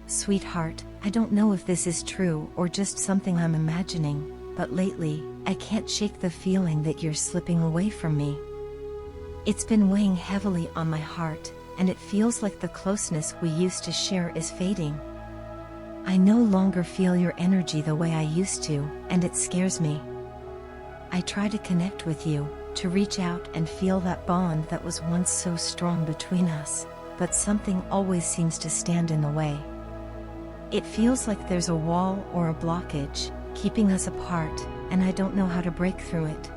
Sweetheart, I don't know if this is true or just something I'm imagining, but lately, I can't shake the feeling that you're slipping away from me. It's been weighing heavily on my heart, and it feels like the closeness we used to share is fading. I no longer feel your energy the way I used to, and it scares me. I try to connect with you, to reach out and feel that bond that was once so strong between us, but something always seems to stand in the way. It feels like there's a wall or a blockage, keeping us apart, and I don't know how to break through it.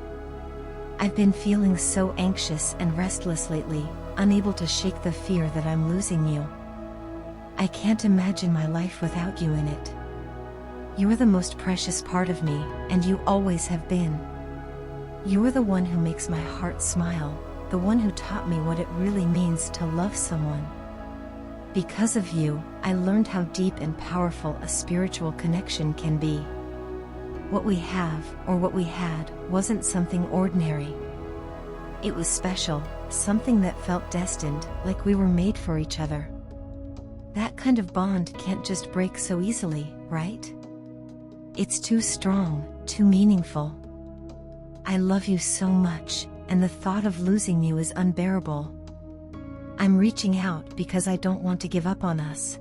I've been feeling so anxious and restless lately, unable to shake the fear that I'm losing you. I can't imagine my life without you in it. You're the most precious part of me, and you always have been. You're the one who makes my heart smile, the one who taught me what it really means to love someone. Because of you, I learned how deep and powerful a spiritual connection can be. What we have, or what we had, wasn't something ordinary. It was special, something that felt destined, like we were made for each other. That kind of bond can't just break so easily, right? It's too strong, too meaningful. I love you so much, and the thought of losing you is unbearable. I'm reaching out because I don't want to give up on us.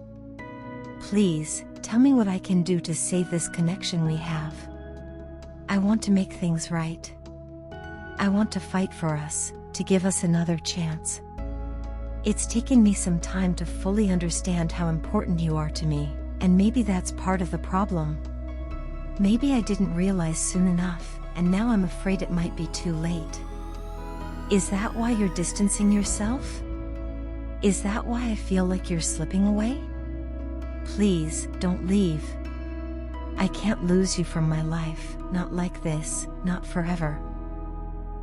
Please, tell me what I can do to save this connection we have. I want to make things right. I want to fight for us, to give us another chance. It's taken me some time to fully understand how important you are to me, and maybe that's part of the problem. Maybe I didn't realize soon enough, and now I'm afraid it might be too late. Is that why you're distancing yourself? Is that why I feel like you're slipping away? Please, don't leave. I can't lose you from my life, not like this, not forever.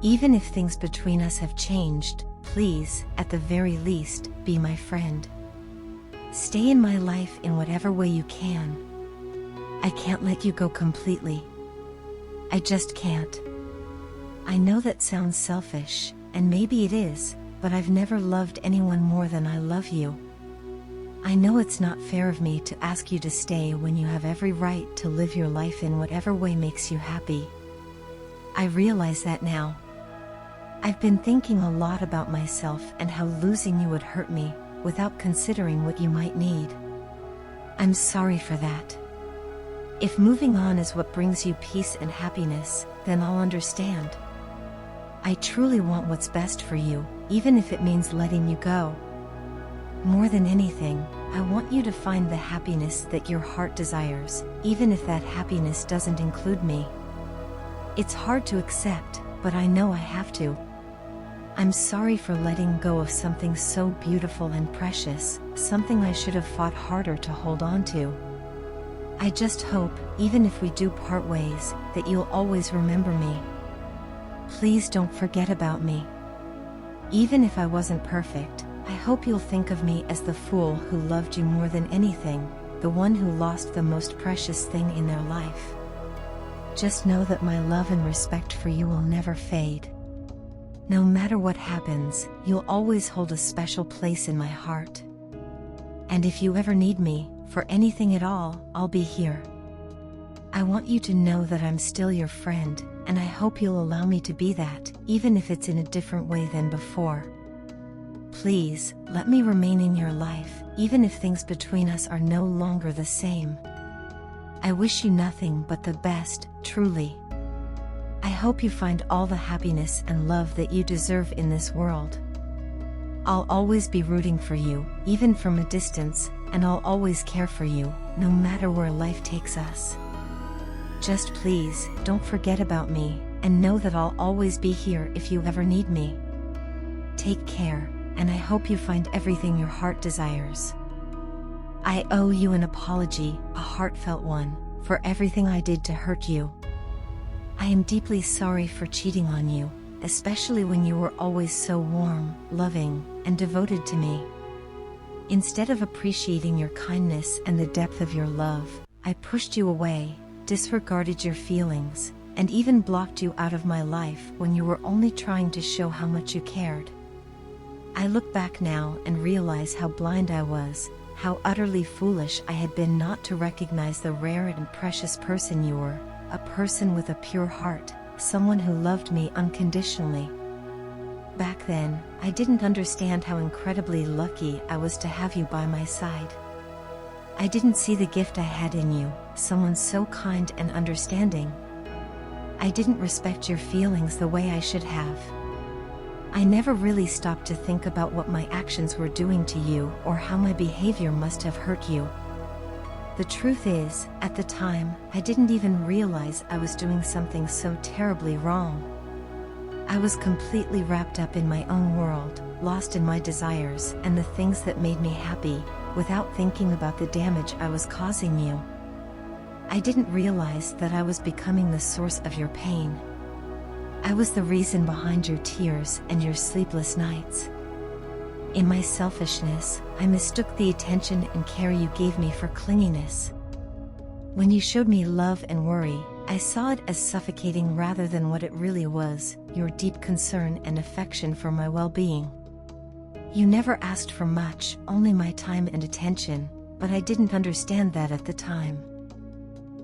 Even if things between us have changed, please, at the very least, be my friend. Stay in my life in whatever way you can. I can't let you go completely. I just can't. I know that sounds selfish, and maybe it is, but I've never loved anyone more than I love you. I know it's not fair of me to ask you to stay when you have every right to live your life in whatever way makes you happy. I realize that now. I've been thinking a lot about myself and how losing you would hurt me, without considering what you might need. I'm sorry for that. If moving on is what brings you peace and happiness, then I'll understand. I truly want what's best for you, even if it means letting you go. More than anything, I want you to find the happiness that your heart desires, even if that happiness doesn't include me. It's hard to accept, but I know I have to. I'm sorry for letting go of something so beautiful and precious, something I should have fought harder to hold on to. I just hope, even if we do part ways, that you'll always remember me. Please don't forget about me. Even if I wasn't perfect, I hope you'll think of me as the fool who loved you more than anything, the one who lost the most precious thing in their life. Just know that my love and respect for you will never fade. No matter what happens, you'll always hold a special place in my heart. And if you ever need me, for anything at all, I'll be here. I want you to know that I'm still your friend, and I hope you'll allow me to be that, even if it's in a different way than before. Please, let me remain in your life, even if things between us are no longer the same. I wish you nothing but the best, truly. I hope you find all the happiness and love that you deserve in this world. I'll always be rooting for you, even from a distance, and I'll always care for you, no matter where life takes us. Just please, don't forget about me, and know that I'll always be here if you ever need me. Take care, and I hope you find everything your heart desires. I owe you an apology, a heartfelt one, for everything I did to hurt you. I am deeply sorry for cheating on you, especially when you were always so warm, loving, and devoted to me. Instead of appreciating your kindness and the depth of your love, I pushed you away, disregarded your feelings, and even blocked you out of my life when you were only trying to show how much you cared. I look back now and realize how blind I was, how utterly foolish I had been not to recognize the rare and precious person you were, a person with a pure heart, someone who loved me unconditionally. Back then, I didn't understand how incredibly lucky I was to have you by my side. I didn't see the gift I had in you, someone so kind and understanding. I didn't respect your feelings the way I should have. I never really stopped to think about what my actions were doing to you or how my behavior must have hurt you. The truth is, at the time, I didn't even realize I was doing something so terribly wrong. I was completely wrapped up in my own world, lost in my desires and the things that made me happy, without thinking about the damage I was causing you. I didn't realize that I was becoming the source of your pain. I was the reason behind your tears and your sleepless nights. In my selfishness, I mistook the attention and care you gave me for clinginess. When you showed me love and worry, I saw it as suffocating rather than what it really was, your deep concern and affection for my well-being. You never asked for much, only my time and attention, but I didn't understand that at the time.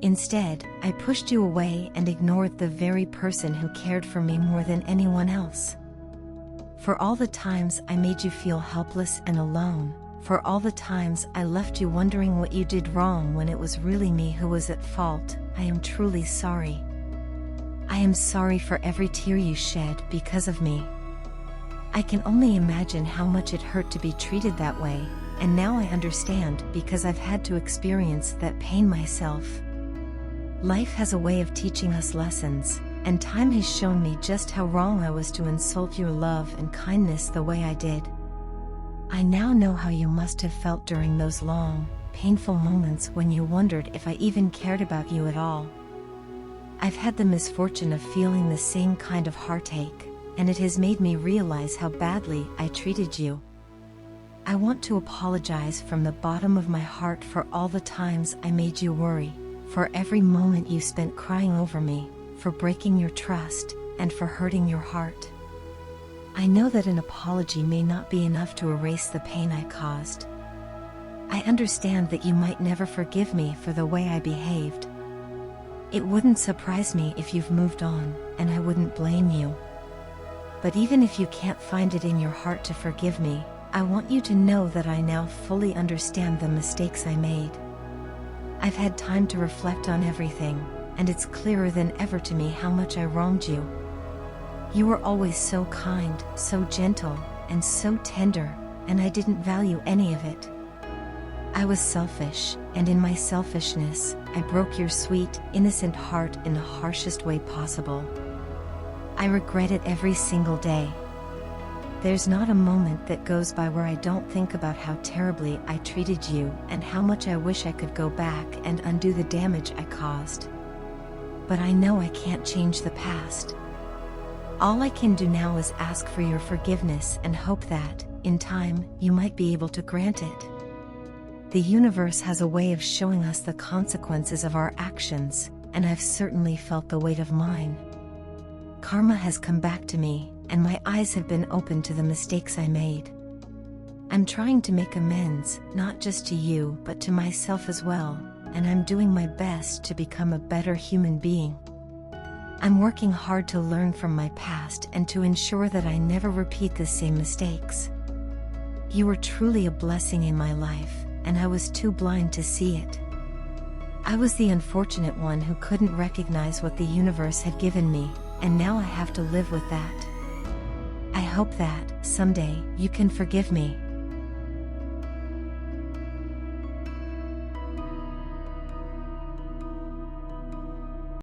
Instead, I pushed you away and ignored the very person who cared for me more than anyone else. For all the times I made you feel helpless and alone, for all the times I left you wondering what you did wrong when it was really me who was at fault, I am truly sorry. I am sorry for every tear you shed because of me. I can only imagine how much it hurt to be treated that way, and now I understand because I've had to experience that pain myself. Life has a way of teaching us lessons, and time has shown me just how wrong I was to insult your love and kindness the way I did. I now know how you must have felt during those long, painful moments when you wondered if I even cared about you at all. I've had the misfortune of feeling the same kind of heartache, and it has made me realize how badly I treated you. I want to apologize from the bottom of my heart for all the times I made you worry, for every moment you spent crying over me, for breaking your trust, and for hurting your heart. I know that an apology may not be enough to erase the pain I caused. I understand that you might never forgive me for the way I behaved. It wouldn't surprise me if you've moved on, and I wouldn't blame you. But even if you can't find it in your heart to forgive me, I want you to know that I now fully understand the mistakes I made. I've had time to reflect on everything, and it's clearer than ever to me how much I wronged you. You were always so kind, so gentle, and so tender, and I didn't value any of it. I was selfish, and in my selfishness, I broke your sweet, innocent heart in the harshest way possible. I regret it every single day. There's not a moment that goes by where I don't think about how terribly I treated you and how much I wish I could go back and undo the damage I caused. But I know I can't change the past. All I can do now is ask for your forgiveness and hope that, in time, you might be able to grant it. The universe has a way of showing us the consequences of our actions, and I've certainly felt the weight of mine. Karma has come back to me, and my eyes have been opened to the mistakes I made. I'm trying to make amends, not just to you but to myself as well, and I'm doing my best to become a better human being. I'm working hard to learn from my past and to ensure that I never repeat the same mistakes. You were truly a blessing in my life, and I was too blind to see it. I was the unfortunate one who couldn't recognize what the universe had given me, and now I have to live with that. I hope that, someday, you can forgive me.